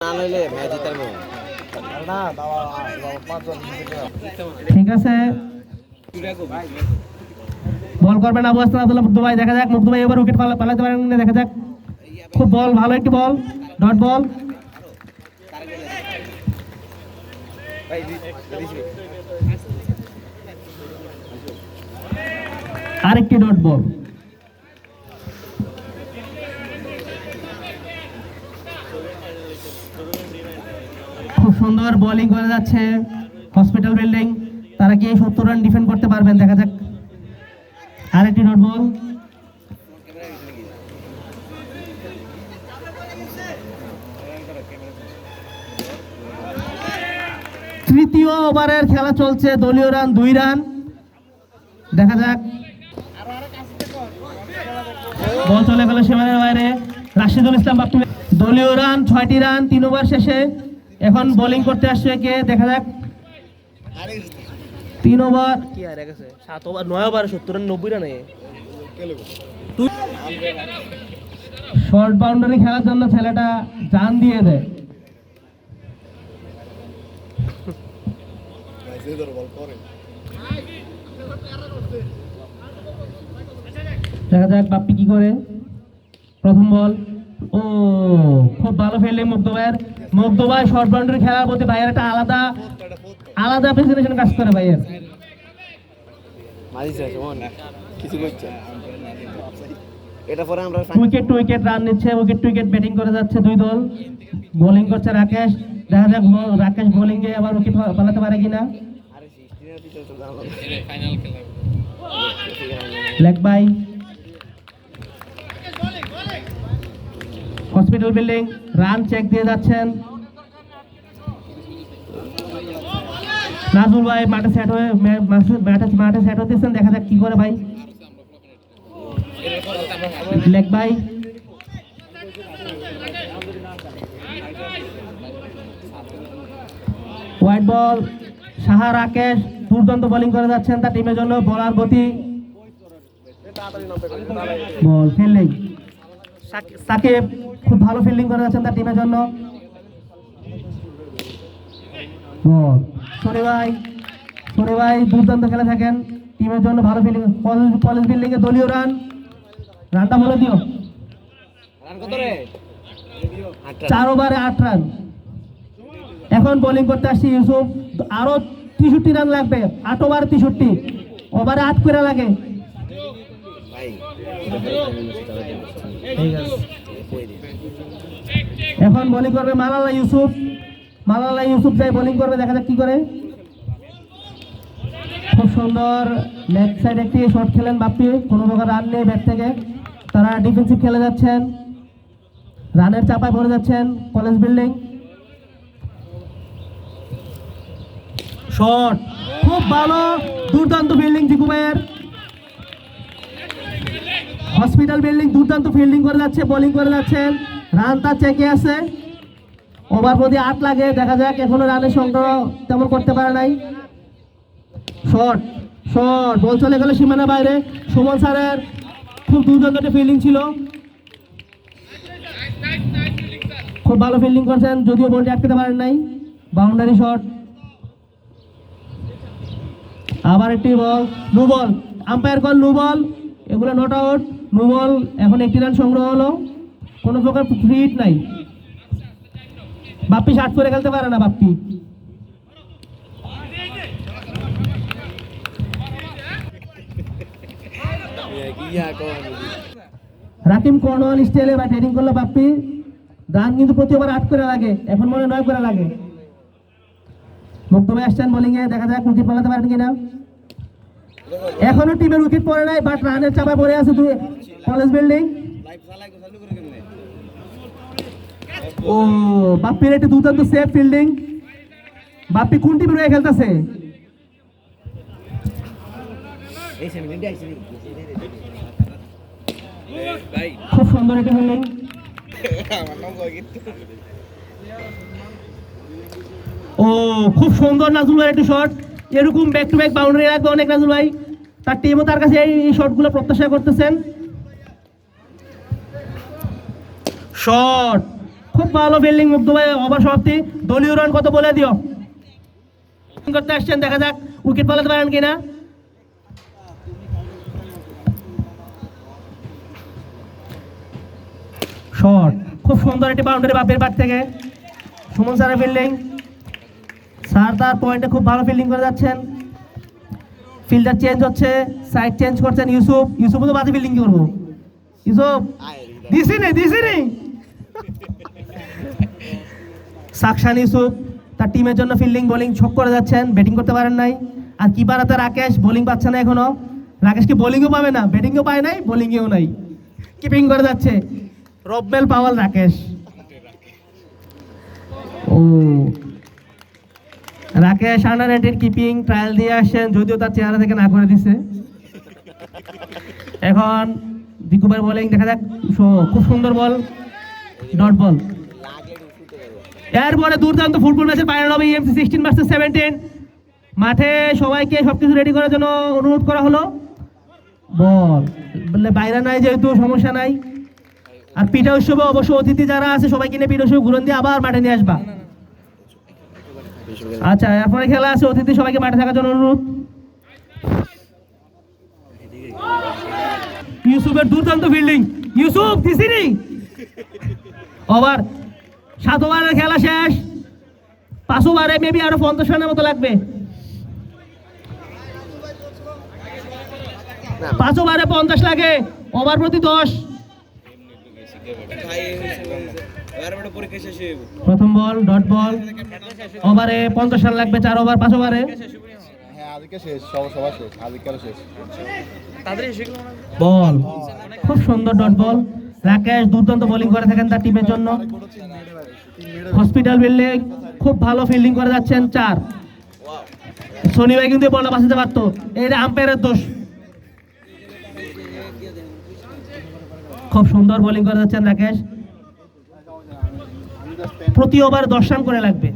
ঠিক আছে, বল করবেন আবু হাসান আব্দুল্লাহ মুগ্ধ ভাই। দেখা যাক মুগ্ধ ভাই এবার উইকেট পালাতে পারেন, দেখা যাক। খুব বল, ভালো একটি বল, ডট বল। আরেকটি ডট বল। খুব সুন্দর বোলিং করে যাচ্ছে হসপিটাল বিল্ডিং। তারা কি 70 রান ডিফেন্ড করতে পারবেন? দেখা যাক। আরেকটি ডট বল। তৃতীয় ওভারের খেলা চলছে, দলীয় রান 2 রান। দেখা যাক। বল চলে গেল সীমানার বাইরে। রাশিদুল ইসলাম বাপ্পি। দলীয় রান 6টি রান 3 ওভার শেষে। এখন বোলিং করতে আসছে কে? দেখা যাক। 3 ওভার কি হারে গেছে, 7 ওভার 9 ওভারে 70 রান 90 রানে। শর্ট বাউন্ডারি খেলার জন্য ছেলেটা জান দিয়ে দেয়। দেখা যাক বাপ্পি কি করে। প্রথম বল। ও খুব ভালো ফিল্ডিং মুগ্ধ ভাইয়ের। মুগ্ধ ভাই শর্ট বাউন্ডারি খেলার প্রতি ভাইয়ের একটা আলাদা প্রেসিডেন্ট কাজ করে ভাইয়ের। উইকেট টু উইকেট রান নিচ্ছে, উইকেট টু উইকেট ব্যাটিং করে যাচ্ছে দুই দল। বোলিং করছে রাকেশ। দেখা যাক রাকেশ বোলিং এ আবার উইকেট পালাতে পারে কিনা। Leg bye. Hospital building run check দিয়ে যাচ্ছেন নাজুল ভাই। মাঠে সেট হয়ে মাঠে সেট হতেছেন। দেখা যাক কি করে ভাই। Leg by. White ball. Saha Rakesh দুর্দান্ত বোলিং করে যাচ্ছেন তার টিমের জন্য। বলার গতি, বল ফিল্ডিং। সাকিব খুব ভালো ফিল্ডিং করে যাচ্ছেন তার টিমের জন্য। বল সোনি ভাই দুর্দান্ত খেলে থাকেন টিমের জন্য, ভালো ফিল্ডিং। কলেজ বিল্ডিং এ দলীয় রানটা বলে দিও। 4 ওভারে 8 রান। এখন বোলিং করতে আসছি ইউসুফ। আরো 63 রান লাগবে। 8 ওভার 63, ওভারে 8 করে লাগে। এখন বোলিং করবে মালালা ইউসুফ যাই বোলিং করবে। দেখা যাক কি করে। খুব সুন্দর লেগ সাইড একটি শট খেলেন বাপ্পি। কোনো প্রকার রান নেই ব্যাট থেকে। তারা ডিফেন্সিভ খেলে যাচ্ছেন, রানের চাপায় পড়ে যাচ্ছেন কলেজ বিল্ডিং। শট খুব ভালো, দুর্দান্ত ফিল্ডিং জিকু ভাইয়ের। হসপিটাল বিল্ডিং দুর্দান্ত ফিল্ডিং করে যাচ্ছে, বোলিং করে যাচ্ছেন। রান তার চেকে আছে। ওভার প্রতি 8 লাগে। দেখা যাক, এখনো রানের সংগ্রহ তেমন করতে পারে নাই। শট বল চলে গেল সীমানা বাইরে। সুমন স্যারের খুব দুর্দান্ত ফিল্ডিং ছিল, খুব ভালো ফিল্ডিং করছেন, যদিও বলটি আটকাতে পারেন নাই। Boundary shot. আবার একটি ball, no ball. Umpire call no ball. এগুলো নট আউট, নো বল। এখন 1টি রান সংগ্রহ হলো, কোনো প্রকার ফ্রি হিট নাই। বাপ্পি শার্ট করে খেলতে পারে না। বাপ্পি রাকিম কর্নওয়াল স্টাইলে ব্যাটিং করলো বাপ্পি। রান কিন্তু প্রতি ওভার 8 করে লাগে, এখন মনে 9 করে লাগে। মুগ্ধ ভাই আসছেন বোলিং এ। দেখা যাক উইকেট পালাতে পারেন কিনা। এখনো টিমের উইকেট পড়ে নাই, বাট রানের চাপা পড়ে আছে কলেজ বিল্ডিং। ও বাপ্পির একটি দুর্দান্ত সেফ ফিল্ডিং। বাপ্পি কোন টিমের হয়ে খেলতেছে? খুব সুন্দর একটি ফিল্ডিং। ও খুব সুন্দর নাজুল ভাই একটি শট। এরকম ব্যাক টু ব্যাক বাউন্ডারি রাখবে অনেক নাজুল ভাই। তার টিমও তার কাছে এই শটগুলো প্রত্যাশা করতেছেন। শট খুব ভালো ফিল্ডিং মুগ্ধ ভাই। ওভার সমাপ্তি। দলীয় রান কত বলে দিও। করতে আসছেন, দেখা যাক উইকেট পালাতে পারেন কিনা। শট, খুব সুন্দর একটি বাউন্ডারি বাপের পাট থেকে। সুমন স্যারের ফিল্ডিং। স্যার তার পয়েন্টে খুব ভালো ফিল্ডিং করে যাচ্ছেন। ফিল্ডার চেঞ্জ হচ্ছে, সাইড চেঞ্জ করছেন ইউসুফ। ইউসুফও তো বাজে ফিল্ডিং করবো। ইউসুফ দিছি নেই। সাকশান ইউসুফ তার টিমের জন্য ফিল্ডিং বোলিং ছক করে যাচ্ছেন, ব্যাটিং করতে পারেন নাই। আর কিপার হাতে রাকেশ, বোলিং পাচ্ছে না এখনো। রাকেশ কি বোলিংও পাবে না, ব্যাটিংও পায় নাই, বোলিংও নাই, কিপিং করে যাচ্ছে। রব্বেল পাওয়াল রাকেশ। ও রাকেশ আন্ডার-19 কিপিং ট্রায়াল দিয়ে আসছেন, যদিও তার চেহারা থেকে না করে দিছে। এখন বিকুবের বোলিং দেখা যাক। খুব সুন্দর বল, ডট বল। এরপরে দুর্দান্ত ফুটবল ম্যাচের ফাইনাল হবে EMC 16 ভার্সেস 17। মাঠে সবাইকে সবকিছু রেডি করার জন্য অনুরোধ করা হলো। বল বললে বাইরে নাই, যেহেতু সমস্যা নাই। আর পিঠা উৎসবে অবশ্য অতিথি যারা আছে সবাইকে নিয়ে পিঠা উৎসবে ঘুরন দিয়ে আবার মাঠে নিয়ে আসবা। আচ্ছা, এরপরে খেলা আছে, অতিথি সবাইকে মাঠে থাকার জন্য অনুরোধ। ইউসুফের দুর্দান্ত ফিল্ডিং। ইউসুফ দিছিনি। ওভার 7 ওভারের খেলা শেষ। 5 ওভারে মেবি আরো 50 রানের মতো লাগবে। 5 ওভারে 50 লাগে, ওভার প্রতি 10। প্রথম বল ডট বল। ওভারে 50 রান লাগবে, 4 ওভার 5 ওভারে। বল খুব সুন্দর ডট বল। রাকেশ দুর্দান্ত বোলিং করে থাকেন তার টিমের জন্য। হসপিটাল বিল্ডিং খুব ভালো ফিল্ডিং করে যাচ্ছেন 4। সোনি ভাই কিন্তু বলটা বাঁচাতে পারতো, এটা আম্পায়ারের দোষ। খুব সুন্দর বোলিং করে যাচ্ছেন রাকেশ। প্রতি ওভার 10 রান করে লাগবে।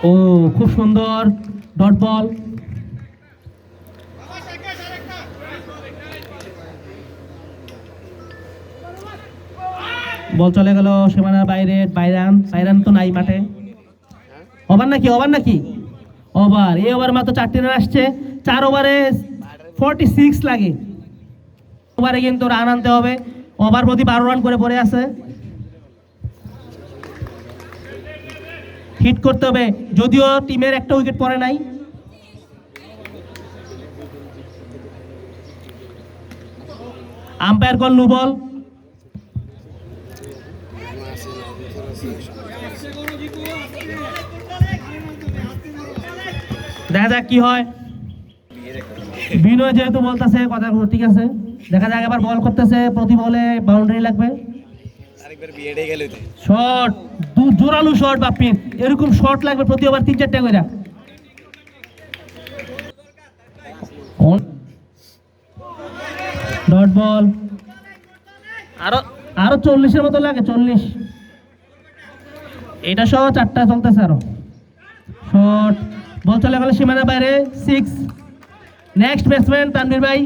ও খুব সুন্দর ডট বল। বল চলে গেল সীমানার বাইরে। বাইরান তো নাই মাঠে। ওভার নাকি ওভার। এই ওভার মাত্র 4টি রান আসছে। 4 ওভারে 46 লাগে। ওভারে কিন্তু রান আনতে হবে। ওভার প্রতি 12 রান করে পড়ে আছে। হিট করতে হবে, যদিও টিমের একটা উইকেট পড়ে নাই। Umpire call no ball. দেখা যাক কি হয়। বিনয় যেহেতু বলতেছে কথা ঠিক আছে, দেখা যাক। এবার বল করতেছে, প্রতি বলে বাউন্ডারি লাগবে। শট, জোরালো শট বাপ্পি। এরকম শট লাগবে প্রতি ওভার 3-4টা করে। Dot ball. আরো 40-এর মতো লাগে, 40। এটা সহ 4টা চলতেছে আরো। শট, বল চলে গেল সীমানার বাইরে, 6। নেক্সট ব্যাটসম্যান তানভীর ভাই।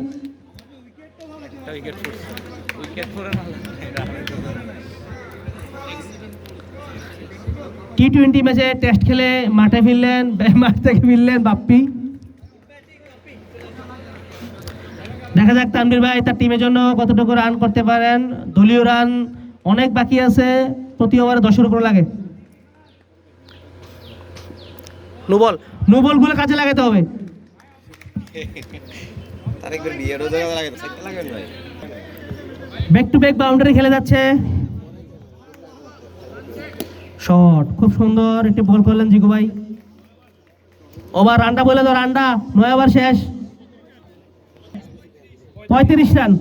T20 ম্যাচে টেস্ট খেলে মাঠে ফিরলেন, মাঠ থেকে ফিরলেন বাপ্পি। দেখা যাক তানভীর ভাই তার টিমের জন্য কতটুকু রান করতে পারেন। দলীয় রান অনেক বাকি আছে, প্রতি ওভারে 10-এর উপরে লাগে। নো বল গুলো কাজে লাগাতে হবে। ব্যাক টু ব্যাক বাউন্ডারি খেলে যাচ্ছে। শট, খুব সুন্দর একটি বল করলেন জিকু ভাই। ওভার রানটা বলে দাও, রানটা 9 ওভার শেষ। 35 রান।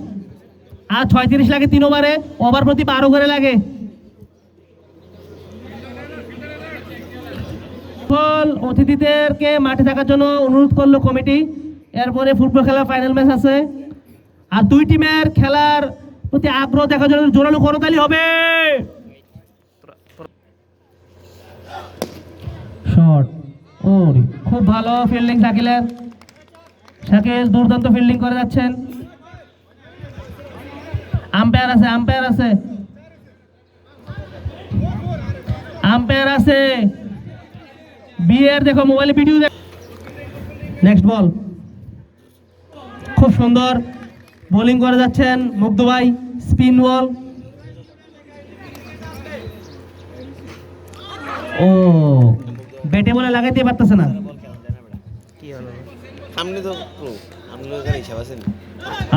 আর 36 লাগে 3 ওভারে। ওভার প্রতি 12 করে লাগে। অতিথিদেরকে মাঠে থাকার জন্য অনুরোধ করলো কমিটি। এরপরে ফুটবল খেলার ফাইনাল ম্যাচ আছে। আর 2 টিমের খেলার প্রতি আগ্রহ দেখার জন্য জোরালো করতালি হবে। শট, ও খুব ভালো ফিল্ডিং শাকিলের। শাকিল দুর্দান্ত ফিল্ডিং করে যাচ্ছেন। আম্পায়ার আছে, আম্পায়ার আছে, আম্পায়ার আছে। বিয়ের দেখো মোবাইলে ভিডিও দেখ। নেক্সট বল, খুব সুন্দর বোলিং করে যাচ্ছেন মুগ্ধ ভাই, স্পিন বল। ও ব্যাটে বলে লাগাইতে পারতেছে না।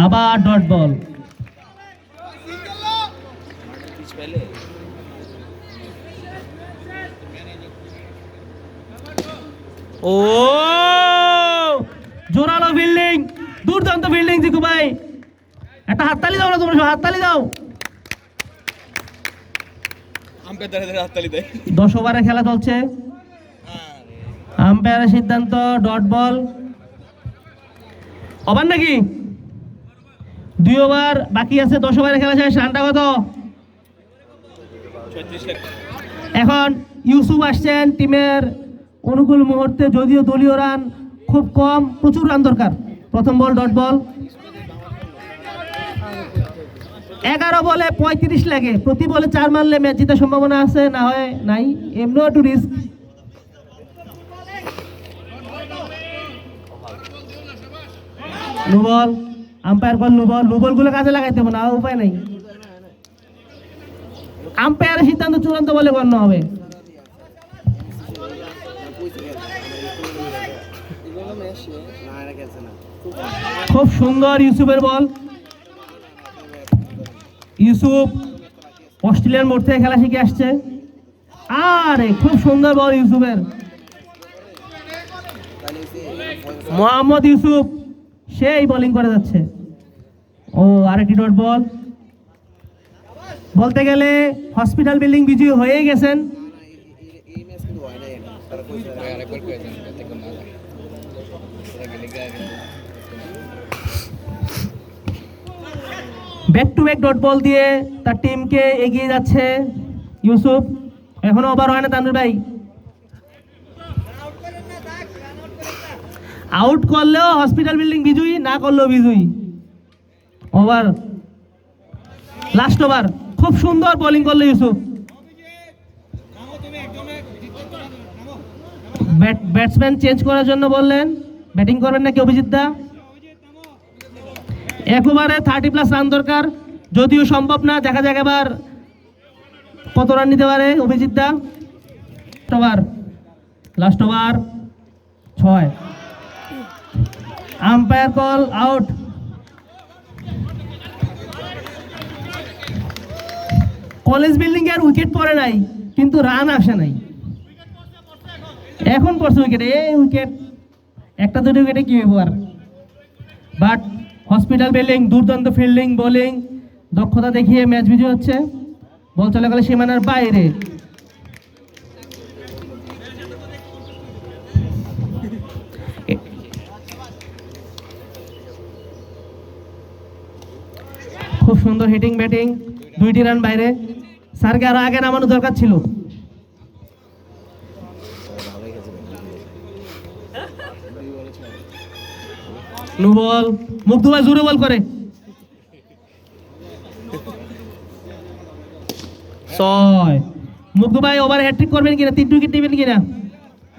আবার ডট বল। ও জোরালো ফিল্ডিং, দুর্দান্ত ফিল্ডিং জিকু ভাই, একটা হাততালি দাও না তোমরা সব, হাততালি দাও। 10 ওভারে খেলা চলছে, আম্পায়ারের সিদ্ধান্ত ডট বল। ওভার নাকি 2 ওভার বাকি আছে, 10 ওভারে খেলা শেষ। রানটা কত? এখন ইউসুফ আসছেন টিমের অনুকূল মুহূর্তে, যদিও দলীয় রান খুব কম, প্রচুর রান দরকার। প্রথম বল ডট বল। 11 বলে 35 লাগে, প্রতি বলে 4 মারলে ম্যাচ জেতার সম্ভাবনা আছে, না হয় নাই, এমনিও একটু রিস্ক। নো বল, আম্পায়ার বল নো বল। নো বলগুলো কাজে লাগাইতে হবে না, উপায় নাই। আম্পায়ারের সিদ্ধান্ত চূড়ান্ত বলে গণ্য হবে। খুব সুন্দর ইউসুফের বল। ইউসুফ অস্ট্রেলিয়ার মোড় থেকে খেলা শিখে আসছে। আরে খুব সুন্দর বল ইউসুফের। মোহাম্মদ ইউসুফ সেই বোলিং করে যাচ্ছে। ও আরেকটি ডট বল। বলতে গেলে হসপিটাল বিল্ডিং বিজয়ী হয়ে গেছেন। Back to back dot ball দিয়ে তার টিমকে এগিয়ে যাচ্ছে ইউসুফ। এখনো ওভার হয় না তানভীর ভাই। আউট করলেও হসপিটাল বিল্ডিং বিজয়ী, না করলেও বিজয়ী। Over, last over. খুব সুন্দর বোলিং করলো ইউসুফ। ব্যাটসম্যান চেঞ্জ করার জন্য বললেন, ব্যাটিং করবেন নাকি অভিজিৎ দা? 1 ওভারে 30+ রান দরকার, যদিও সম্ভব না, দেখা যাক এবার কত রান নিতে পারে Abhijit da. Over, last over 6। Umpire call out. College building এর উইকেট পড়ে নাই, কিন্তু রান আসে নাই। এখন পড়ছে উইকেট, এই উইকেট একটা দুটো উইকেটে কি ব্যাপার। বাট হসপিটাল বিল্ডিং দুর্দান্ত ফিল্ডিং বোলিং দক্ষতা দেখিয়ে ম্যাচ বিজয় হচ্ছে। বল চলে গেলে সীমানার বাইরে। খুব সুন্দর হিটিং ব্যাটিং, 2টি রান বাইরে। স্যারকে আরো আগে নামানো দরকার ছিল। No ball. মুগ্ধ ভাই জোরে বল করে। 6। মুগ্ধ ভাই ওভার হ্যাট্রিক করবেন কিনা, 3 উইকেট নেবেন কিনা?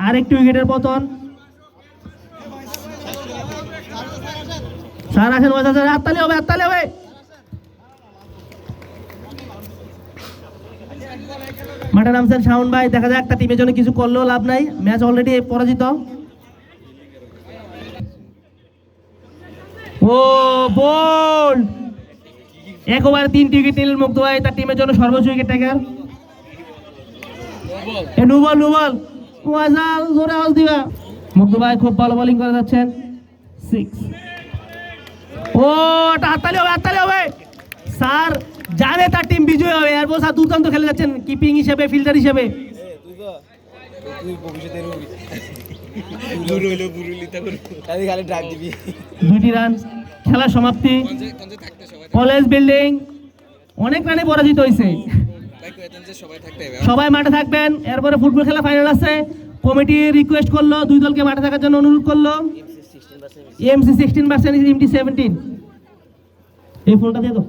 আর একটি উইকেটের পতন। স্যার আসেন, হাততালি হবে, হাততালি হবে। মাঠে নামছেন শাওন ভাই, দেখা যাক একটা টিমের জন্য কিছু করলেও লাভ নাই, ম্যাচ অলরেডি পরাজিত। ও বল, 1 ওভারে 3টি উইকেট নিলেন মুগ্ধ ভাই, তার টিমের জন্য সর্বোচ্চ wicket taker. No ball, no ball, জোরে আওয়াজ দিবা। মুগ্ধ ভাই খুব ভালো বোলিং করে যাচ্ছেন। 6। ও হাততালি হবে, হাততালি হবে। স্যার জানে তার টিম বিজয় হবে, এরপর স্যার দুর্দান্ত খেলে যাচ্ছেন কিপিং হিসেবে, ফিল্ডার হিসেবে। 2টি রান, খেলা সমাপ্তি। কলেজ বিল্ডিং অনেক রানে পরাজিত হয়েছে। সবাই মাঠে থাকবেন, এরপরে ফুটবল খেলা ফাইনাল আছে। কমিটি রিকোয়েস্ট করলো 2 দলকে মাঠে থাকার জন্য অনুরোধ করলো। MC 16 versus MT 17। এই ফোনটা দিয়ে দাও।